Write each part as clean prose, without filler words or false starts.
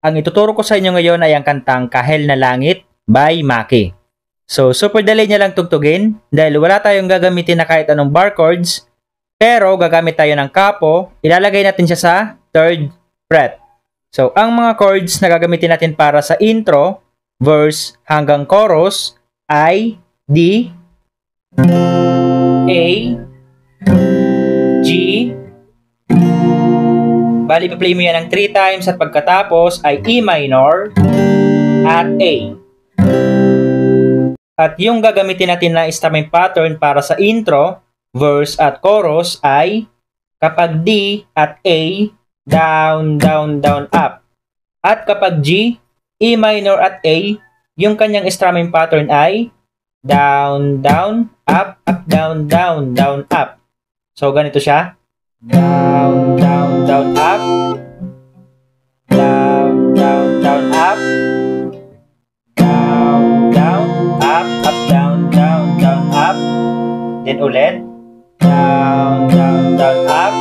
Ang ituturo ko sa inyo ngayon ay ang kantang Kahel na Langit by Maki. So, super dali niya lang tugtugin dahil wala tayong gagamitin na kahit anong bar chords, pero gagamit tayo ng kapo, ilalagay natin siya sa 3rd fret. So, ang mga chords na gagamitin natin para sa intro, verse hanggang chorus ay D, A, G, bali pa-play mo yan ng 3 times at pagkatapos ay E minor at A. At yung gagamitin natin na strumming pattern para sa intro, verse at chorus ay kapag D at A, down, down, down, up. At kapag G, E minor at A, yung kanyang strumming pattern ay down, down, up, up, down, down, down, up. So, ganito siya. Down, down, down, up. Down, down, down, up. Down, down, up, up, down, down, down, up. Then ulit. Down, down, down, up.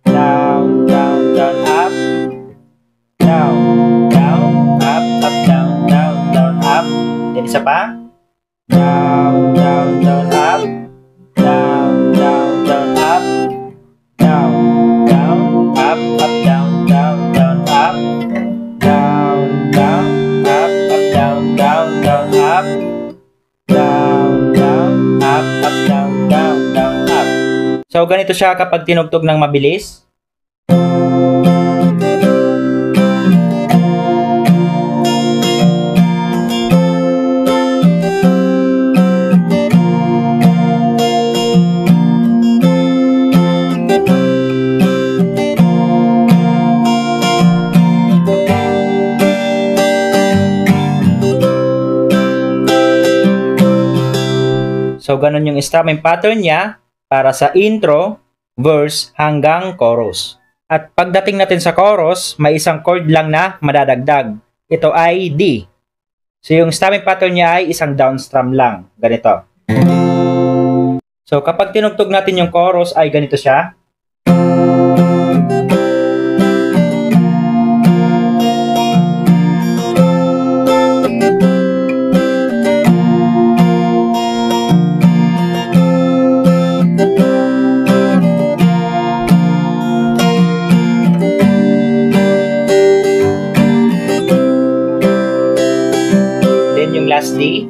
Down, down, down, up. Down, down, up, up, down, down, down, up. Then isa pa. Down, down, down, up. Down, down, down, up. Down, down, up, up, down, down, down, up. Down, down, up, up, down, down, down, up. Down, down, up, up, down, down, down, up. So, ganito siya kapag tinugtog ng mabilis. So, ganun yung strumming pattern niya para sa intro, verse, hanggang chorus. At pagdating natin sa chorus, may isang chord lang na madadagdag. Ito ay D. So, yung strumming pattern niya ay isang down strum lang. Ganito. So, kapag tinugtog natin yung chorus ay ganito siya. Last D.